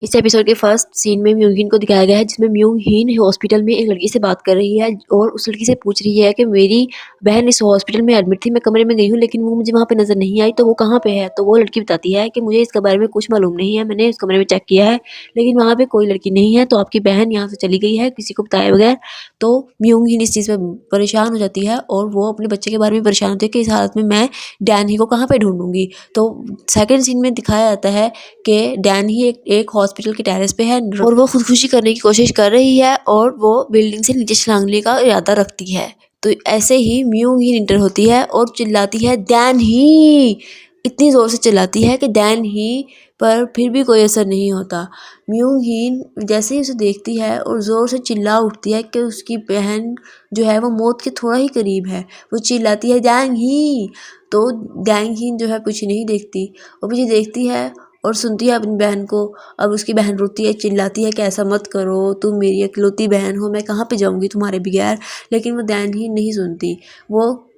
इस एपिसोड के first scene में म्यूंग-हिन को दिखाया गया है जिसमें म्यूंग-हिन हॉस्पिटल में एक लड़की से बात कर रही है और उस लड़की से पूछ रही है कि मेरी बहन इस हॉस्पिटल में एडमिट थी, मैं कमरे में गई हूँ लेकिन वो मुझे वहाँ पे नज़र नहीं आई, तो वो कहाँ पे है? तो वो लड़की बताती है कि मुझे इसके बारे में कुछ मालूम नहीं है, मैंने इस कमरे में चेक किया है लेकिन वहाँ पे कोई लड़की नहीं है, तो आपकी बहन यहाँ से चली गई है किसी को बताए बगैर। तो म्यूंग-हिन इस चीज़ में परेशान हो जाती है और वो अपने बच्चे के बारे में परेशान होती है कि इस हालत में मैं डैन-ही को कहाँ पे ढूँढूँगी? तो सेकंड सीन में दिखाया जाता है कि डैन ही एक हॉस्पिटल के टेरेस पे है और वो खुदकुशी करने की कोशिश कर रही है और वो बिल्डिंग से नीचे छलांगने का इरादा रखती है। तो ऐसे ही म्यूंग ही इंटर होती है और चिल्लाती है डैन ही, इतनी ज़ोर से चिल्लाती है कि डैन ही पर फिर भी कोई असर नहीं होता। म्यूंग ही जैसे ही उसे देखती है और ज़ोर से चिल्ला उठती है कि उसकी बहन जो है वो मौत के थोड़ा ही करीब है। वो चिल्लाती है डैंग ही, तो डैंग ही जो है कुछ नहीं देखती, वो पीछे देखती है और सुनती है अपनी बहन को। अब उसकी बहन रोती है, चिल्लाती है कि ऐसा मत करो, तुम मेरी इकलौती बहन हो, मैं कहाँ पे जाऊँगी तुम्हारे बगैर। लेकिन वो डैन ही नहीं सुनती, वो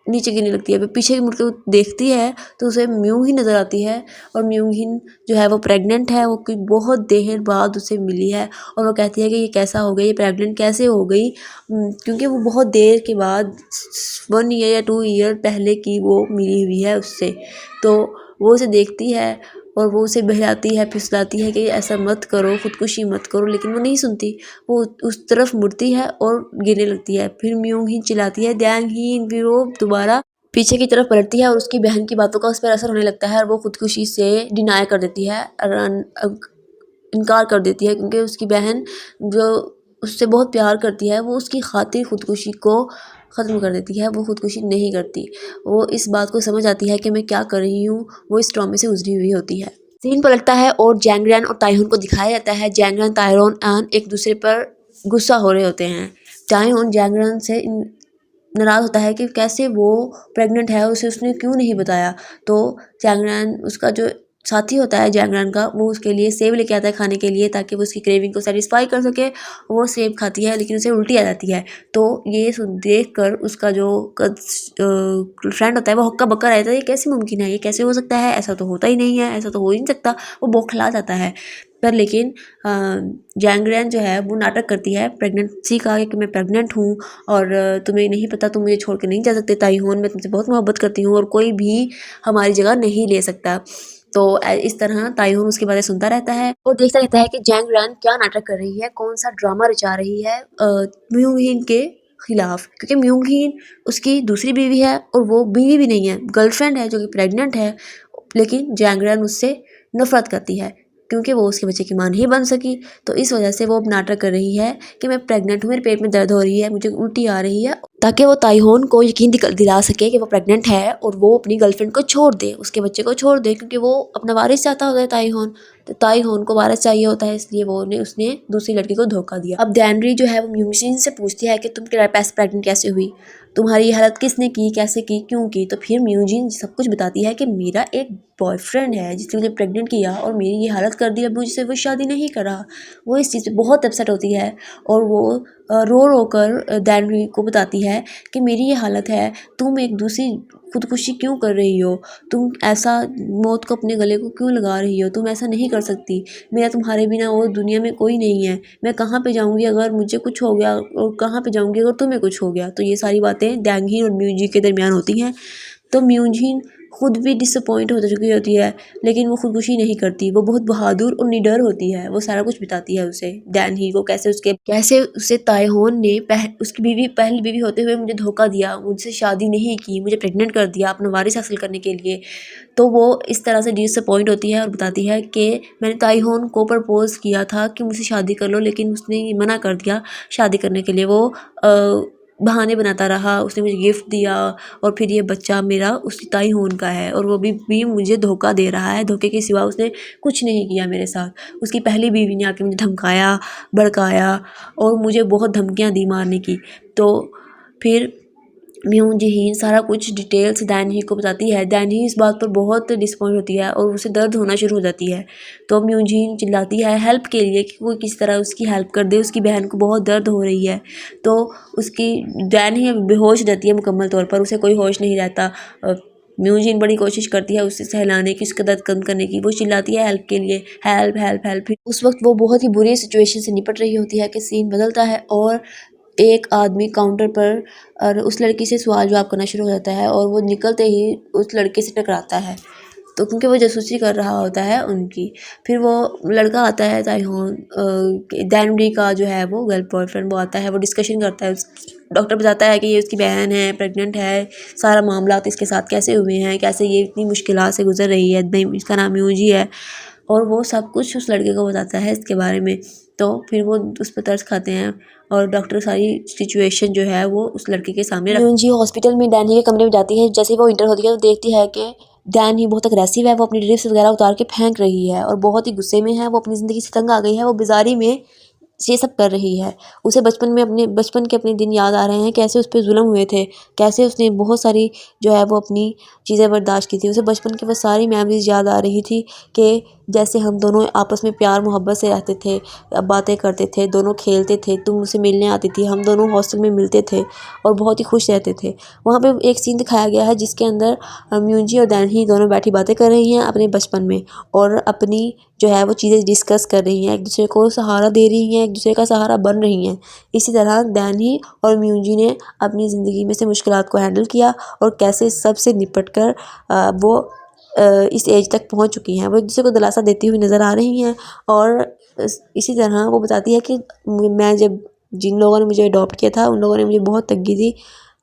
नीचे गिरने लगती है। फिर पीछे मुड़ के वो देखती है तो उसे म्यूंग ही नज़र आती है और म्यूंग हिन जो है वो प्रेग्नेंट है, वो कोई बहुत देर बाद उसे मिली है और वो कहती है कि ये कैसा हो गई, ये प्रेग्नेंट कैसे हो गई, क्योंकि वो बहुत देर के बाद 1 ईयर या 2 ईयर पहले की वो मिली हुई है उससे। तो वो उसे देखती है और वो उसे बहलाती है, फिसलाती है कि ऐसा मत करो, खुदकुशी मत करो, लेकिन वो नहीं सुनती। वो उस तरफ मुड़ती है और गिरने लगती है। फिर म्यूंग-हिन चिल्लाती है डैंग-हिन, फिर वो दोबारा पीछे की तरफ पलटती है और उसकी बहन की बातों का उस पर असर होने लगता है और वो खुदकुशी से डिनाई कर देती है, इनकार कर देती है, क्योंकि उसकी बहन जो उससे बहुत प्यार करती है वो उसकी खातिर खुदकुशी को ख़त्म कर देती है, वो खुदकुशी नहीं करती। वो इस बात को समझ आती है कि मैं क्या कर रही हूँ, वो इस ट्रॉमे से गुजरी हुई होती है। सीन पलटता है और जैंग रैन और ताइहोन को दिखाया जाता है। जैंग रैन, ताइहोन एक दूसरे पर गुस्सा हो रहे होते हैं। ताइहोन जैंग रैन से नाराज़ होता है कि कैसे वो प्रेग्नेंट है, उसे उसने क्यों नहीं बताया। तो जैंग रैन, उसका जो साथी होता है जैंग रैन का, वो उसके लिए सेब लेके आता है खाने के लिए ताकि वो उसकी क्रेविंग को सेटिस्फाई कर सके। वो सेब खाती है लेकिन उसे उल्टी आ जाती है। तो ये देख कर उसका जो फ्रेंड होता है वो हक्का बक्का रहता है, ये कैसे मुमकिन है, ये कैसे हो सकता है, ऐसा तो होता ही नहीं है, ऐसा तो हो ही नहीं सकता। वो बौखला जाता है। पर लेकिन जैंग रैन जो है वो नाटक करती है प्रेगनेंसी का कि मैं प्रेग्नेंट हूँ और तुम्हें नहीं पता, तुम मुझे छोड़ के नहीं जा सकते ताइहोन, मैं तुमसे बहुत मोहब्बत करती हूँ और कोई भी हमारी जगह नहीं ले सकता। तो इस तरह ताइहोन उसकी बातें सुनता रहता है और देखता रहता है कि जैंग रैन क्या नाटक कर रही है, कौन सा ड्रामा रचा रही है म्यूंग हिन के खिलाफ, क्योंकि म्यूंग हिन उसकी दूसरी बीवी है और वो बीवी भी नहीं है, गर्लफ्रेंड है जो कि प्रेग्नेंट है। लेकिन जैंग रैन उससे नफरत करती है क्योंकि वो उसके बच्चे की मां नहीं बन सकी। तो इस वजह से वो अब नाटक कर रही है कि मैं प्रेग्नेंट हूँ, मेरे पेट में दर्द हो रही है, मुझे उल्टी आ रही है, ताकि वो ताइहोन को यकीन दिला सके कि वो प्रेग्नेंट है और वो अपनी गर्लफ्रेंड को छोड़ दे, उसके बच्चे को छोड़ दे, क्योंकि वो अपना वारिस चाहता होता है ताइहोन। तो ताइहोन को वारिस चाहिए होता है, इसलिए उसने दूसरी लड़की को धोखा दिया। अब डैनरी जो है वो म्यूंग-हिन से पूछती है कि तुम प्रेग्नेंट कैसे हुई, तुम्हारी ये हालत किसने की, कैसे की, क्यों की। तो फिर म्यूंग-हिन सब कुछ बताती है कि मेरा एक बॉयफ्रेंड है जिसने मुझे प्रेग्नेंट किया और मेरी ये हालत कर दी, अब मुझसे वो शादी नहीं कर रहा। वो इस चीज़ पे बहुत अपसेट होती है और वो रो रो कर डैनरी को बताती है कि मेरी ये हालत है, तुम एक दूसरी खुदकुशी क्यों कर रही हो, तुम ऐसा मौत को अपने गले को क्यों लगा रही हो, तुम ऐसा नहीं कर सकती, मेरा तुम्हारे बिना और दुनिया में कोई नहीं है, मैं कहाँ पे जाऊँगी अगर मुझे कुछ हो गया और कहाँ पे जाऊँगी अगर तुम्हें कुछ हो गया। तो ये सारी बातें डैंग-हिन और म्यूंग-जी के दरमियान होती हैं। तो म्यूंग-हिन खुद भी डिसअपॉइंट हो चुकी होती है लेकिन वो खुदकुशी नहीं करती, वो बहुत बहादुर और निडर होती है। वो सारा कुछ बताती है उसे, डैन-ही को, कैसे उसे ताइहोन ने उसकी पहली बीवी होते हुए मुझे धोखा दिया, मुझसे शादी नहीं की, मुझे प्रेग्नेंट कर दिया अपना वारिस हासिल करने के लिए। तो वो इस तरह से डिसअपॉइंट होती है और बताती है कि मैंने ताइहोन को प्रपोज़ किया था कि मुझसे शादी कर लो, लेकिन उसने मना कर दिया शादी करने के लिए। वो बहाने बनाता रहा, उसने मुझे गिफ्ट दिया और फिर ये बच्चा मेरा उसकी ताइहोन का है और वो भी मुझे धोखा दे रहा है, धोखे के सिवा उसने कुछ नहीं किया मेरे साथ। उसकी पहली बीवी ने आके मुझे धमकाया, भड़काया और मुझे बहुत धमकियाँ दी मारने की। तो फिर म्यूंग-जी सारा कुछ डिटेल से डैन-ही को बताती है। डैन-ही इस बात पर बहुत डिसअपॉइंट होती है और उसे दर्द होना शुरू हो जाती है। तो म्यूंग-जी चिल्लाती है हेल्प के लिए कि कोई किसी तरह उसकी हेल्प कर दे, उसकी बहन को बहुत दर्द हो रही है। तो उसकी डैन-ही बेहोश रहती है मुकम्मल तौर पर, उसे कोई होश नहीं रहता। म्यूजिन बड़ी कोशिश करती है उसे सहलाने की, उसका दर्द कम करने की। वो चिल्लाती है हेल्प के लिए, हेल्प हेल्प हेल्प। फिर उस वक्त वो बहुत ही बुरी सिचुएशन से निपट रही होती है कि सीन बदलता है और एक आदमी काउंटर पर और उस लड़की से सवाल जवाब करना शुरू हो जाता है और वो निकलते ही उस लड़के से टकराता है, तो क्योंकि वो जासूसी कर रहा होता है उनकी। फिर वो लड़का आता है ताइहोन दैनडी का जो है वो गर्ल बॉयफ्रेंड, वो आता है, वो डिस्कशन करता है। डॉक्टर बताता है कि ये उसकी बहन है, प्रेग्नेंट है, सारा मामला इसके साथ कैसे हुए हैं, कैसे ये इतनी मुश्किलात से गुजर रही है। इसका नाम यूजी है और वो सब कुछ उस लड़के को बताता है इसके बारे में। तो फिर वो उस पर तरस खाते हैं और डॉक्टर सारी सिचुएशन जो है वो उस लड़के के सामने यूजी हॉस्पिटल में डैनी के कमरे में जाती है। जैसे वो इंटर होती है तो देखती है कि डैनी बहुत अग्रेसिव है, वो अपनी ड्रेस वगैरह उतार के फेंक रही है और बहुत ही गुस्से में है। वो अपनी ज़िंदगी से तंग आ गई है, वो बेजारी में ये सब कर रही है। उसे बचपन के अपने दिन याद आ रहे हैं, कैसे उस पर जुल्म हुए थे, कैसे उसने बहुत सारी जो है वो अपनी चीज़ें बर्दाश्त की थी। उसे बचपन की वो सारी मेमोरीज याद आ रही थी कि जैसे हम दोनों आपस में प्यार मोहब्बत से रहते थे, बातें करते थे, दोनों खेलते थे, तुम मुझसे मिलने आती थी, हम दोनों हॉस्टल में मिलते थे और बहुत ही खुश रहते थे। वहाँ पे एक सीन दिखाया गया है जिसके अंदर म्यूजी और डैनी दोनों बैठी बातें कर रही हैं अपने बचपन में और अपनी जो है वो चीज़ें डिस्कस कर रही हैं, एक दूसरे को सहारा दे रही हैं, एक दूसरे का सहारा बन रही हैं। इसी तरह डैनी और म्यूजी ने अपनी ज़िंदगी में से मुश्किलात को हैंडल किया और कैसे सबसे निपट कर वो इस एज तक पहुंच चुकी हैं। वो एक दूसरे को दिलासा देती हुई नज़र आ रही हैं और इसी तरह वो बताती है कि मैं जब जिन लोगों ने मुझे अडॉप्ट किया था उन लोगों ने मुझे बहुत तंगी दी,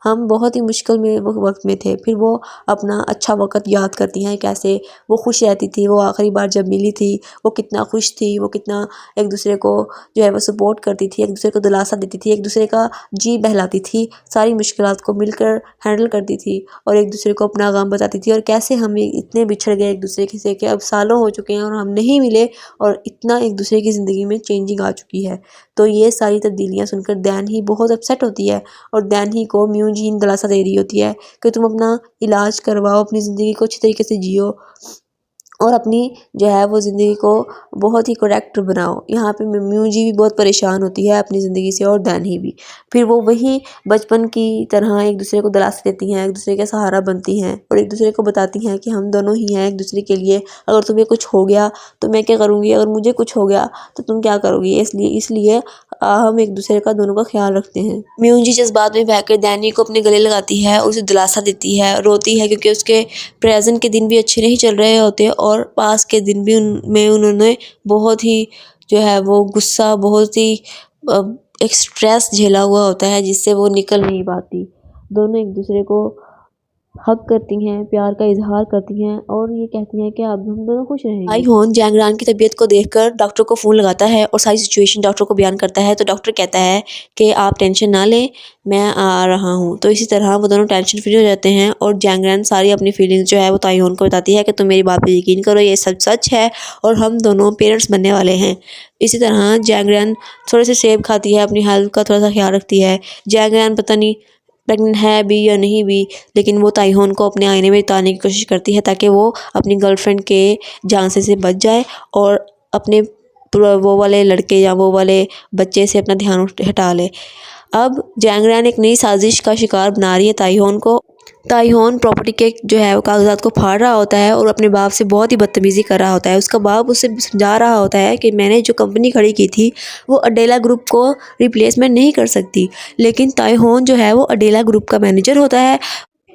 हम बहुत ही मुश्किल में वक्त में थे। फिर वो अपना अच्छा वक़्त याद करती हैं, कैसे वो खुश रहती थी। वो आखिरी बार जब मिली थी वो कितना खुश थी, वो कितना एक दूसरे को जो है वो सपोर्ट करती थी, एक दूसरे को दिलासा देती थी, एक दूसरे का जी बहलाती थी, सारी मुश्किलात को मिलकर हैंडल करती थी और एक दूसरे को अपना गम बताती थी। और कैसे हम इतने बिछड़ गए एक दूसरे से कि अब सालों हो चुके हैं और हम नहीं मिले और इतना एक दूसरे की ज़िंदगी में चेंजिंग आ चुकी है। तो ये सारी तब्दीलियाँ सुनकर डैनी बहुत अपसेट होती है और डैनी को म्यूजिन दिलासा दे रही होती है कि तुम अपना इलाज करवाओ, अपनी ज़िंदगी को अच्छी तरीके से जियो और अपनी जो है वो ज़िंदगी को बहुत ही करेक्ट बनाओ। यहाँ पे म्यूजी भी बहुत परेशान होती है अपनी ज़िंदगी से और डैनी भी। फिर वो वही बचपन की तरह एक दूसरे को दिलासा देती हैं, एक दूसरे का सहारा बनती हैं और एक दूसरे को बताती हैं कि हम दोनों ही हैं एक दूसरे के लिए। अगर तुम्हें कुछ हो गया तो मैं क्या करूँगी, अगर मुझे कुछ हो गया तो तुम क्या करोगी। इसलिए हम एक दूसरे का दोनों का ख्याल रखते हैं। म्यूजी जज्बात में बहकर डैनी को अपने गले लगाती है, उसे दिलासा देती है, रोती है क्योंकि उसके प्रेजेंट के दिन भी अच्छे नहीं चल रहे होते और पास के दिन भी उनमें उन्होंने बहुत ही जो है वो गुस्सा, बहुत ही एक स्ट्रेस झेला हुआ होता है जिससे वो निकल नहीं पाती। दोनों एक दूसरे को हग करती हैं, प्यार का इजहार करती हैं और ये कहती हैं कि अब हम दोनों खुश रहेंगे। आई होन जैंगरान की तबीयत को देखकर डॉक्टर को फ़ोन लगाता है और सारी सिचुएशन डॉक्टर को बयान करता है। तो डॉक्टर कहता है कि आप टेंशन ना लें, मैं आ रहा हूँ। तो इसी तरह वो दोनों टेंशन फ्री हो जाते हैं और जैंगरान सारी अपनी फीलिंग्स जो है वो ताइहोन को बताती है कि तुम मेरी बात पे यकीन करो, ये सब सच है और हम दोनों पेरेंट्स बनने वाले हैं। इसी तरह जैंगरान थोड़े से सेब खाती है, अपनी हेल्थ का थोड़ा सा ख्याल रखती है। जैंगरान पता नहीं प्रेग्नेंट है भी या नहीं भी, लेकिन वो ताइहोन को अपने आईने में उतारने की कोशिश करती है ताकि वो अपनी गर्लफ्रेंड के झांसे से बच जाए और अपने वो वाले लड़के या वो वाले बच्चे से अपना ध्यान हटा ले। अब जैंगरान एक नई साजिश का शिकार बना रही है ताइहोन को। ताइहोन प्रॉपर्टी के जो है वो कागजात को फाड़ रहा होता है और अपने बाप से बहुत ही बदतमीज़ी कर रहा होता है। उसका बाप उसे समझा रहा होता है कि मैंने जो कंपनी खड़ी की थी वो अडेला ग्रुप को रिप्लेसमेंट नहीं कर सकती, लेकिन ताइहोन जो है वो अडेला ग्रुप का मैनेजर होता है।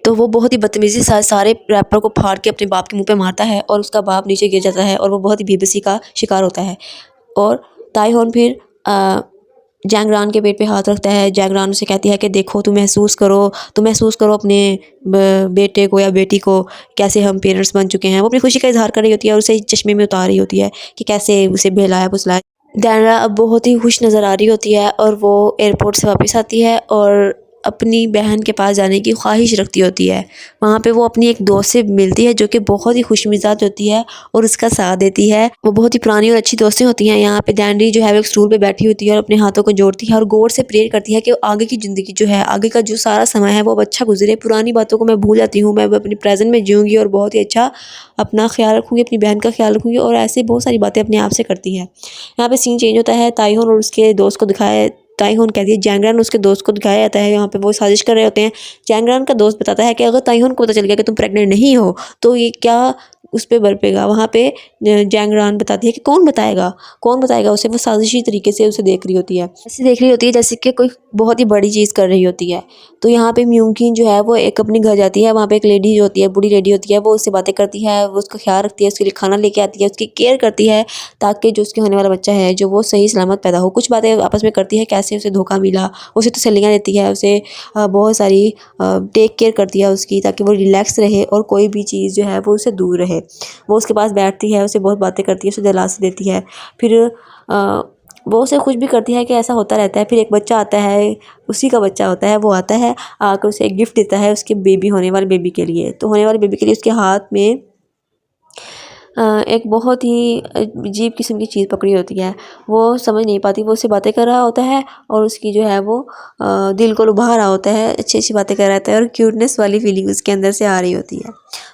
तो वो बहुत ही बदतमीज़ी से सारे रैपर को फाड़ के अपने बाप के मुंह पे मारता है और उसका बाप नीचे गिर जाता है और वो बहुत ही बेबसी का शिकार होता है। और ताइहोन फिर जैंगरान के पेट पे हाथ रखता है। जैंगरान उसे कहती है कि देखो तुम महसूस करो अपने बेटे को या बेटी को, कैसे हम पेरेंट्स बन चुके हैं। वो अपनी खुशी का इजहार कर रही होती है और उसे चश्मे में उतार रही होती है कि कैसे उसे बहलाया फुसलाया। डैना अब बहुत ही खुश नज़र आ रही होती है और वो एयरपोर्ट से वापस आती है और अपनी बहन के पास जाने की ख्वाहिश रखती होती है। वहाँ पे वो अपनी एक दोस्त से मिलती है जो कि बहुत ही खुशमिजाज होती है और उसका साथ देती है। वो बहुत ही पुरानी और अच्छी दोस्तें होती हैं। यहाँ पे डैंडी जो है वो एक स्टूल पे बैठी होती है और अपने हाथों को जोड़ती है और गौर से प्रेयर करती है कि आगे की ज़िंदगी जो है, आगे का जो सारा समय है वो अब अच्छा गुजरे। पुरानी बातों को मैं भूल जाती हूँ, मैं अपनी प्रेजेंट में जीऊँगी और बहुत ही अच्छा अपना ख्याल रखूँगी, अपनी बहन का ख्याल रखूँगी और ऐसे बहुत सारी बातें अपने आप से करती है। यहाँ पे सीन चेंज होता है। ताइहोन और उसके दोस्त को दिखाया ताइहोन कहती है जैंगरान उसके दोस्त को दिखाया जाता है, यहाँ पे वो साजिश कर रहे होते हैं। जैंगरान का दोस्त बताता है कि अगर ताइहोन को पता चल गया कि तुम प्रेग्नेंट नहीं हो तो ये क्या उस पे बरपेगा। वहाँ पे जैंगरान बताती है कि कौन बताएगा उसे। वो साजिशी तरीके से उसे देख रही होती है, ऐसे देख रही होती है जैसे कि कोई बहुत ही बड़ी चीज़ कर रही होती है। तो यहाँ पे म्यूंगकिन जो है वो एक अपने घर जाती है, वहाँ पे एक लेडी जो होती है, बूढ़ी लेडी होती है, वो उससे बातें करती है, वो उसका ख्याल रखती है, उसके लिए खाना लेके आती है, उसकी केयर करती है ताकि जो उसके होने वाला बच्चा है जो वो सही सलामत पैदा हो। कुछ बातें आपस में करती है, कैसे उसे धोखा मिला, उसे तसल्लियाँ देती है, उसे बहुत सारी टेक केयर करती है उसकी, ताकि वो रिलैक्स रहे और कोई भी चीज़ जो है वो उससे दूर रहे। वो उसके पास बैठती है, उसे बहुत बातें करती है, उसे दिलासा देती है। फिर वो उसे खुश भी करती है कि ऐसा होता रहता है। फिर एक बच्चा आता है, उसी का बच्चा होता है, वो आता है आकर उसे एक गिफ्ट देता है उसके बेबी, होने वाले बेबी के लिए। तो होने वाले बेबी के लिए उसके हाथ में एक बहुत ही अजीब किस्म की चीज़ पकड़ी होती है। वो समझ नहीं पाती, वो उससे बातें कर रहा होता है और उसकी जो है वो दिल को लुभा रहा होता है, अच्छी-अच्छी बातें कर रहा होता है और क्यूटनेस वाली फीलिंग उसके अंदर से आ रही होती है।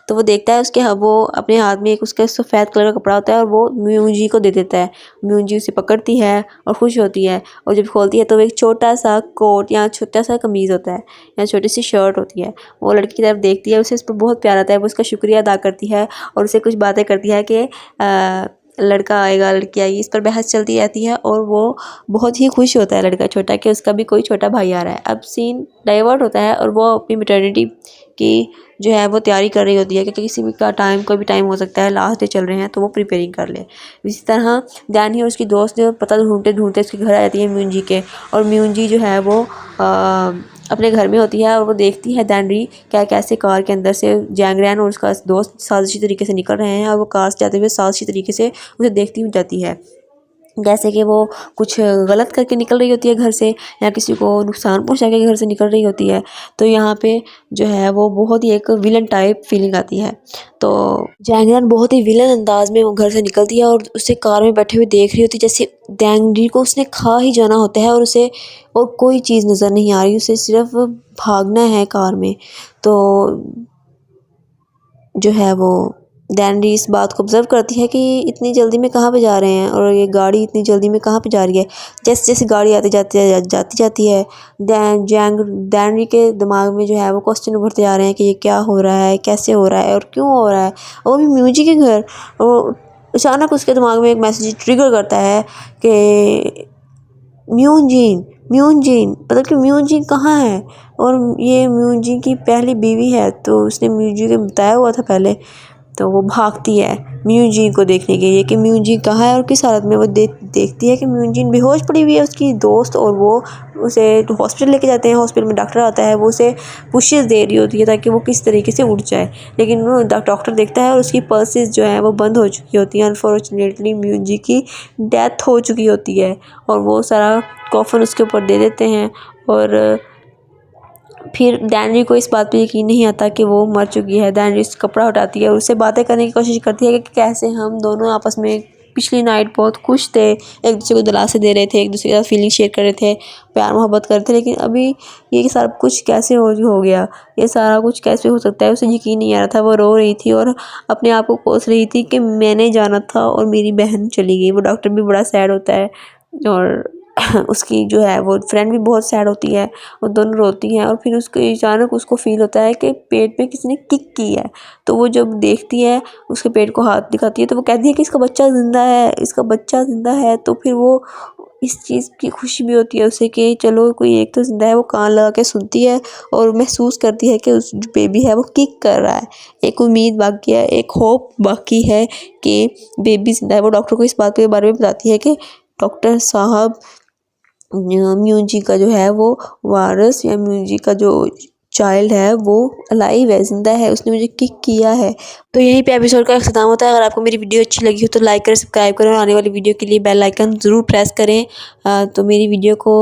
तो वो देखता है वो अपने हाथ में एक उसका सफ़ेद कलर का कपड़ा होता है और वो म्यूंजी को दे देता है। म्यूंजी उसे पकड़ती है और खुश होती है और जब खोलती है तो वो एक छोटा-सा कोट या छोटा-सा कमीज़ होता है या छोटी-सी शर्ट होती है। वो लड़की की तरफ देखती है, उसे उस पर बहुत प्यार आता है, वो उसका शुक्रिया अदा करती है और उसे कुछ बातें करती है कि लड़का आएगा, लड़की आएगी, इस पर बहस चलती रहती है और वो बहुत ही खुश होता है लड़का छोटा कि उसका भी कोई छोटा भाई आ रहा है। अब सीन डाइवर्ट होता है और वो अपनी मैटरनिटी की जो है वो तैयारी कर रही होती है कि किसी भी का टाइम, कोई भी टाइम हो सकता है, लास्ट डे चल रहे हैं तो वो प्रिपेयरिंग कर ले। इसी तरह डैनी और उसकी दोस्त पता ढूँढते-ढूँढते उसके घर आ जाती है म्यूंजी के, और म्यूंजी जो है वो अपने घर में होती है और वो देखती है दैनरी कैसे कार के अंदर से जैंगरैन और उसका दोस्त साजिशी तरीके से निकल रहे हैं और वो कार से जाते हुए साजिशी तरीके से उसे देखती हुई जाती है, जैसे कि वो कुछ गलत करके निकल रही होती है घर से या किसी को नुकसान पहुंचा के घर से निकल रही होती है। तो यहाँ पे जो है वो बहुत ही एक विलन टाइप फीलिंग आती है। तो जैंगरैन बहुत ही विलन अंदाज में वो घर से निकलती है और उसे कार में बैठे हुए देख रही होती है, जैसे दैंगडी को उसने खा ही जाना होता है और उसे और कोई चीज़ नज़र नहीं आ रही, उसे सिर्फ भागना है कार में। तो जो है वो डैंडी इस बात को ऑब्ज़र्व करती है कि इतनी जल्दी में कहाँ पे जा रहे हैं और ये गाड़ी इतनी जल्दी में कहाँ पे जा रही है। जैसे-जैसे गाड़ी आती जाती है, डैंडी के दिमाग में जो है वो क्वेश्चन उभरते जा रहे हैं कि ये क्या हो रहा है, कैसे हो रहा है और क्यों हो रहा है। और वो भी म्यूजिक के घर, और अचानक उसके दिमाग में एक मैसेज ट्रिगर करता है कि म्यूजिन मतलब कि म्यूजिन कहाँ है, और ये म्यूजिन की पहली बीवी है। तो उसने म्यूजिन को बताया हुआ था पहले। तो वो भागती है म्यूजिन को देखने के लिए कि म्यूजिन कहाँ है और किस हालत में। वो देखती है कि म्यूजिन बेहोश पड़ी हुई है, उसकी दोस्त, और वो उसे हॉस्पिटल लेके जाते हैं। हॉस्पिटल में डॉक्टर आता है, वो उसे पुशेस दे रही होती है ताकि वो किस तरीके से उठ जाए, लेकिन वो डॉक्टर देखता है और उसकी पल्सेस जो है वो बंद हो चुकी होती हैं। अनफॉर्चुनेटली म्यूजिन की डेथ हो चुकी होती है और वो सारा कॉफन उसके ऊपर दे देते हैं। और फिर डैनरी को इस बात पे यकीन नहीं आता कि वो मर चुकी है। डैनरी उसका कपड़ा उठाती है और उससे बातें करने की कोशिश करती है कि कैसे हम दोनों आपस में पिछली नाइट बहुत खुश थे, एक दूसरे को दिलासे दे रहे थे, एक दूसरे के साथ फीलिंग शेयर कर रहे थे, प्यार मोहब्बत कर रहे थे, लेकिन अभी ये सारा कुछ कैसे हो गया, ये सारा कुछ कैसे हो सकता है। उसे यकीन नहीं आ रहा था। वो रो रही थी और अपने आप को कोस रही थी कि मैंने जाना था और मेरी बहन चली गई। वो डॉक्टर भी बड़ा सैड होता है और उसकी जो है वो फ्रेंड भी बहुत सैड होती है, वो दोनों रोती हैं। और फिर उसको अचानक उसको फील होता है कि पेट में किसी ने किक की है। तो वो जब देखती है, उसके पेट को हाथ दिखाती है, तो वो कहती है कि इसका बच्चा ज़िंदा है, इसका बच्चा ज़िंदा है। तो फिर वो इस चीज़ की खुशी भी होती है उसे कि चलो कोई एक तो ज़िंदा है। वो कान लगा के सुनती है और महसूस करती है कि उस जो बेबी है वो किक कर रहा है। एक उम्मीद बाकी है, एक होप बाकी है कि बेबी ज़िंदा है। वो डॉक्टर को इस बात के बारे में बताती है कि डॉक्टर साहब, म्यूजिक का जो है वो वारस या म्यूजिक का जो चाइल्ड है वो अलाइव है, जिंदा है, उसने मुझे किक किया है। तो यहीं पे एपिसोड का अख्ताम होता है। अगर आपको मेरी वीडियो अच्छी लगी हो तो लाइक करें, सब्सक्राइब करें और आने वाली वीडियो के लिए बेल आइकन ज़रूर प्रेस करें। तो मेरी वीडियो को